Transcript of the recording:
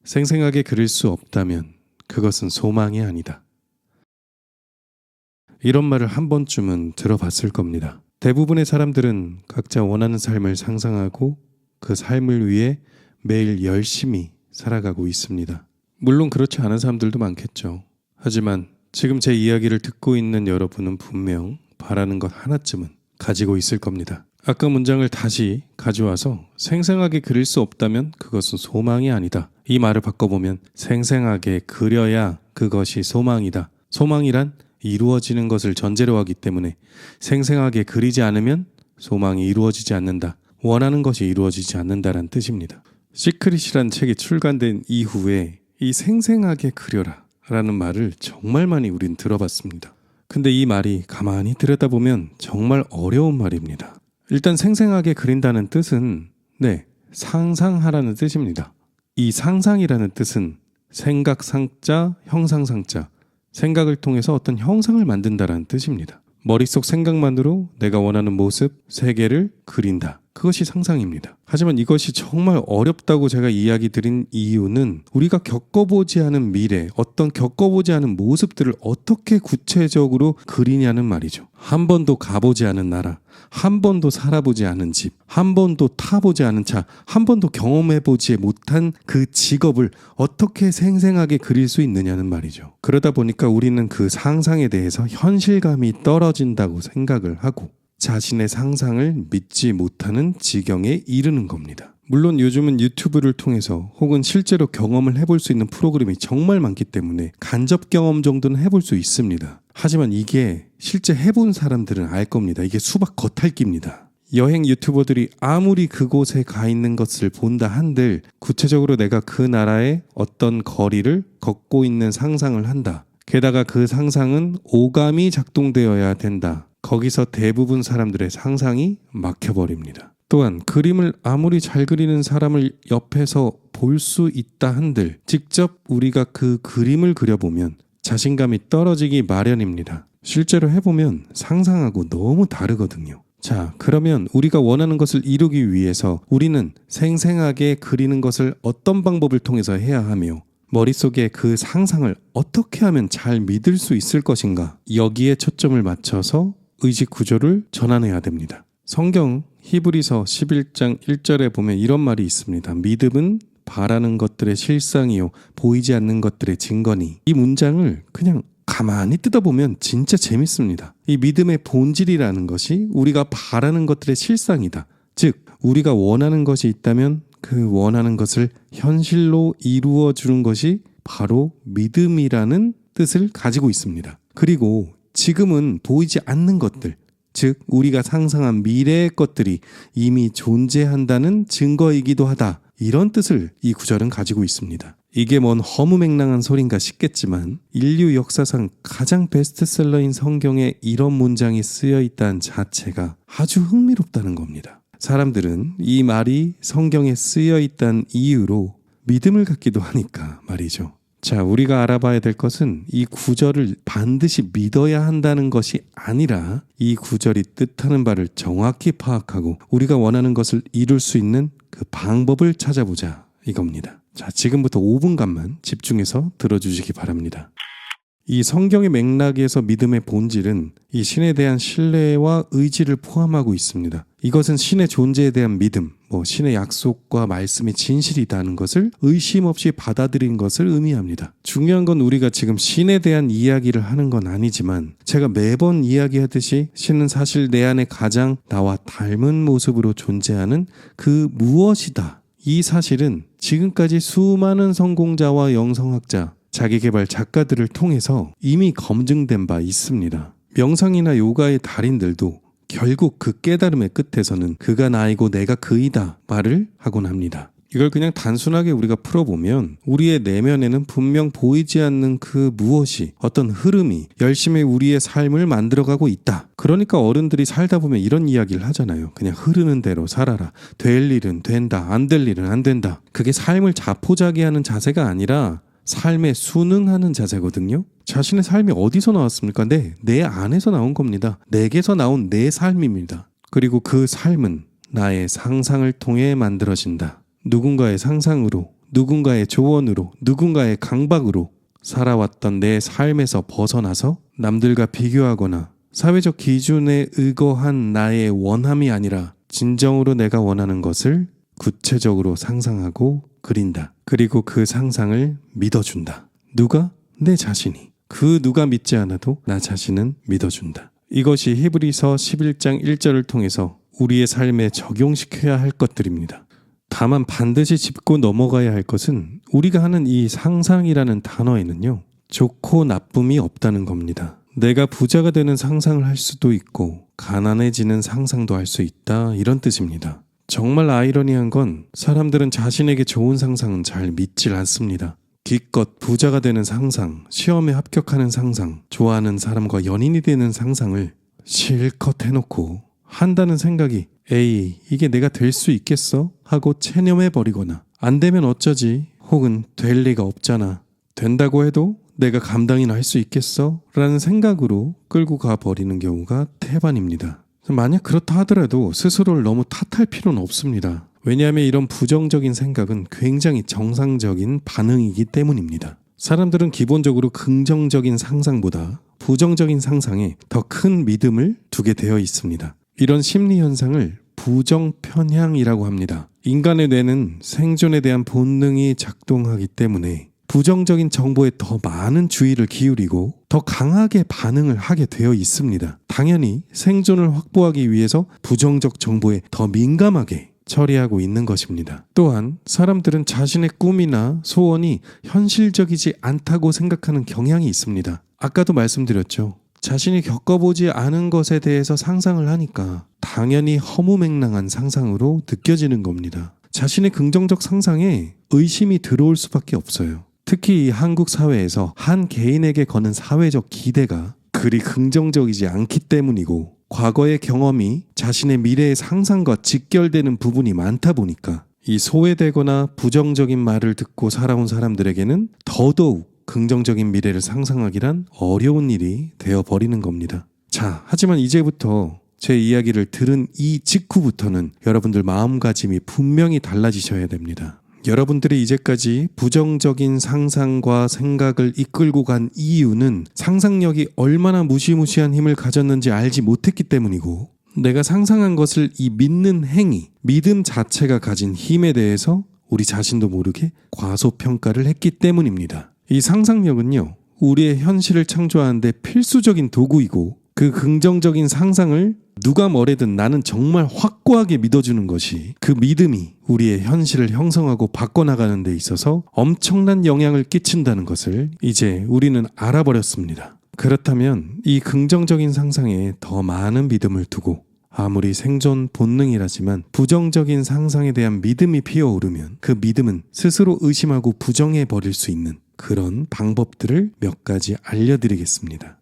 생생하게 그릴 수 없다면 그것은 소망이 아니다. 이런 말을 한 번쯤은 들어봤을 겁니다. 대부분의 사람들은 각자 원하는 삶을 상상하고 그 삶을 위해 매일 열심히 살아가고 있습니다. 물론 그렇지 않은 사람들도 많겠죠. 하지만 지금 제 이야기를 듣고 있는 여러분은 분명 바라는 것 하나쯤은 가지고 있을 겁니다. 아까 문장을 다시 가져와서 생생하게 그릴 수 없다면 그것은 소망이 아니다. 이 말을 바꿔보면 생생하게 그려야 그것이 소망이다. 소망이란 이루어지는 것을 전제로 하기 때문에 생생하게 그리지 않으면 소망이 이루어지지 않는다. 원하는 것이 이루어지지 않는다란 뜻입니다. 시크릿이란 책이 출간된 이후에 이 생생하게 그려라 라는 말을 정말 많이 우린 들어봤습니다. 근데 이 말이 가만히 들여다보면 정말 어려운 말입니다. 일단 생생하게 그린다는 뜻은 상상하라는 뜻입니다. 이 상상이라는 뜻은 생각상자, 형상상자, 생각을 통해서 어떤 형상을 만든다라는 뜻입니다. 머릿속 생각만으로 내가 원하는 모습, 세계를 그린다. 그것이 상상입니다. 하지만 이것이 정말 어렵다고 제가 이야기 드린 이유는 우리가 겪어보지 않은 미래, 어떤 겪어보지 않은 모습들을 어떻게 구체적으로 그리냐는 말이죠. 한 번도 가보지 않은 나라, 한 번도 살아보지 않은 집, 한 번도 타보지 않은 차, 한 번도 경험해보지 못한 그 직업을 어떻게 생생하게 그릴 수 있느냐는 말이죠. 그러다 보니까 우리는 그 상상에 대해서 현실감이 떨어진다고 생각을 하고 자신의 상상을 믿지 못하는 지경에 이르는 겁니다. 물론 요즘은 유튜브를 통해서 혹은 실제로 경험을 해볼 수 있는 프로그램이 정말 많기 때문에 간접 경험 정도는 해볼 수 있습니다. 하지만 이게 실제 해본 사람들은 알 겁니다. 이게 수박 겉핥기입니다. 여행 유튜버들이 아무리 그곳에 가 있는 것을 본다 한들 구체적으로 내가 그 나라의 어떤 거리를 걷고 있는 상상을 한다. 게다가 그 상상은 오감이 작동되어야 된다. 거기서 대부분 사람들의 상상이 막혀버립니다. 또한 그림을 아무리 잘 그리는 사람을 옆에서 볼 수 있다 한들 직접 우리가 그 그림을 그려보면 자신감이 떨어지기 마련입니다. 실제로 해보면 상상하고 너무 다르거든요. 자, 그러면 우리가 원하는 것을 이루기 위해서 우리는 생생하게 그리는 것을 어떤 방법을 통해서 해야 하며 머릿속에 그 상상을 어떻게 하면 잘 믿을 수 있을 것인가? 여기에 초점을 맞춰서 의식 구조를 전환해야 됩니다. 성경 히브리서 11장 1절에 보면 이런 말이 있습니다. 믿음은 바라는 것들의 실상이요 보이지 않는 것들의 증거니. 이 문장을 그냥 가만히 뜯어보면 진짜 재밌습니다. 이 믿음의 본질이라는 것이 우리가 바라는 것들의 실상이다. 즉 우리가 원하는 것이 있다면 그 원하는 것을 현실로 이루어 주는 것이 바로 믿음이라는 뜻을 가지고 있습니다. 그리고 지금은 보이지 않는 것들, 즉 우리가 상상한 미래의 것들이 이미 존재한다는 증거이기도 하다. 이런 뜻을 이 구절은 가지고 있습니다. 이게 뭔 허무맹랑한 소린가 싶겠지만 인류 역사상 가장 베스트셀러인 성경에 이런 문장이 쓰여 있다는 자체가 아주 흥미롭다는 겁니다. 사람들은 이 말이 성경에 쓰여 있다는 이유로 믿음을 갖기도 하니까 말이죠. 자, 우리가 알아봐야 될 것은 이 구절을 반드시 믿어야 한다는 것이 아니라 이 구절이 뜻하는 바를 정확히 파악하고 우리가 원하는 것을 이룰 수 있는 그 방법을 찾아보자 이겁니다. 자, 지금부터 5분간만 집중해서 들어주시기 바랍니다. 이 성경의 맥락에서 믿음의 본질은 이 신에 대한 신뢰와 의지를 포함하고 있습니다. 이것은 신의 존재에 대한 믿음, 신의 약속과 말씀이 진실이다는 것을 의심 없이 받아들인 것을 의미합니다. 중요한 건 우리가 지금 신에 대한 이야기를 하는 건 아니지만 제가 매번 이야기하듯이 신은 사실 내 안에 가장 나와 닮은 모습으로 존재하는 그 무엇이다. 이 사실은 지금까지 수많은 성공자와 영성학자, 자기계발 작가들을 통해서 이미 검증된 바 있습니다. 명상이나 요가의 달인들도 결국 그 깨달음의 끝에서는 그가 나이고 내가 그이다 말을 하곤 합니다. 이걸 그냥 단순하게 우리가 풀어보면 우리의 내면에는 분명 보이지 않는 그 무엇이 어떤 흐름이 열심히 우리의 삶을 만들어가고 있다. 그러니까 어른들이 살다 보면 이런 이야기를 하잖아요. 그냥 흐르는 대로 살아라. 될 일은 된다. 안 될 일은 안 된다. 그게 삶을 자포자기하는 자세가 아니라 삶에 순응하는 자세거든요. 자신의 삶이 어디서 나왔습니까? 내 안에서 나온 겁니다. 내게서 나온 내 삶입니다. 그리고 그 삶은 나의 상상을 통해 만들어진다. 누군가의 상상으로 누군가의 조언으로, 누군가의 강박으로 살아왔던 내 삶에서 벗어나서 남들과 비교하거나 사회적 기준에 의거한 나의 원함이 아니라 진정으로 내가 원하는 것을 구체적으로 상상하고 그린다. 그리고 그 상상을 믿어준다. 누가? 내 자신이. 그 누가 믿지 않아도 나 자신은 믿어준다. 이것이 히브리서 11장 1절을 통해서 우리의 삶에 적용시켜야 할 것들입니다. 다만 반드시 짚고 넘어가야 할 것은 우리가 하는 이 상상이라는 단어에는요, 좋고 나쁨이 없다는 겁니다. 내가 부자가 되는 상상을 할 수도 있고 가난해지는 상상도 할 수 있다, 이런 뜻입니다. 정말 아이러니한 건 사람들은 자신에게 좋은 상상은 잘 믿질 않습니다. 기껏 부자가 되는 상상, 시험에 합격하는 상상, 좋아하는 사람과 연인이 되는 상상을 실컷 해놓고 한다는 생각이 에이, 이게 내가 될 수 있겠어? 하고 체념해버리거나 안 되면 어쩌지? 혹은 될 리가 없잖아. 된다고 해도 내가 감당이나 할 수 있겠어? 라는 생각으로 끌고 가버리는 경우가 태반입니다. 만약 그렇다 하더라도 스스로를 너무 탓할 필요는 없습니다. 왜냐하면 이런 부정적인 생각은 굉장히 정상적인 반응이기 때문입니다. 사람들은 기본적으로 긍정적인 상상보다 부정적인 상상에 더 큰 믿음을 두게 되어 있습니다. 이런 심리 현상을 부정편향이라고 합니다. 인간의 뇌는 생존에 대한 본능이 작동하기 때문에 부정적인 정보에 더 많은 주의를 기울이고 더 강하게 반응을 하게 되어 있습니다. 당연히 생존을 확보하기 위해서 부정적 정보에 더 민감하게 처리하고 있는 것입니다. 또한 사람들은 자신의 꿈이나 소원이 현실적이지 않다고 생각하는 경향이 있습니다. 아까도 말씀드렸죠. 자신이 겪어보지 않은 것에 대해서 상상을 하니까 당연히 허무맹랑한 상상으로 느껴지는 겁니다. 자신의 긍정적 상상에 의심이 들어올 수밖에 없어요. 특히 이 한국 사회에서 한 개인에게 거는 사회적 기대가 그리 긍정적이지 않기 때문이고, 과거의 경험이 자신의 미래의 상상과 직결되는 부분이 많다 보니까 이 소외되거나 부정적인 말을 듣고 살아온 사람들에게는 더더욱 긍정적인 미래를 상상하기란 어려운 일이 되어버리는 겁니다. 자, 하지만 이제부터 제 이야기를 들은 이 직후부터는 여러분들 마음가짐이 분명히 달라지셔야 됩니다. 여러분들이 이제까지 부정적인 상상과 생각을 이끌고 간 이유는 상상력이 얼마나 무시무시한 힘을 가졌는지 알지 못했기 때문이고, 내가 상상한 것을 이 믿는 행위, 믿음 자체가 가진 힘에 대해서 우리 자신도 모르게 과소평가를 했기 때문입니다. 이 상상력은요, 우리의 현실을 창조하는데 필수적인 도구이고, 그 긍정적인 상상을 누가 뭐래든 나는 정말 확고하게 믿어주는 것이, 그 믿음이 우리의 현실을 형성하고 바꿔나가는 데 있어서 엄청난 영향을 끼친다는 것을 이제 우리는 알아버렸습니다. 그렇다면 이 긍정적인 상상에 더 많은 믿음을 두고, 아무리 생존 본능이라지만 부정적인 상상에 대한 믿음이 피어오르면 그 믿음은 스스로 의심하고 부정해버릴 수 있는 그런 방법들을 몇 가지 알려드리겠습니다.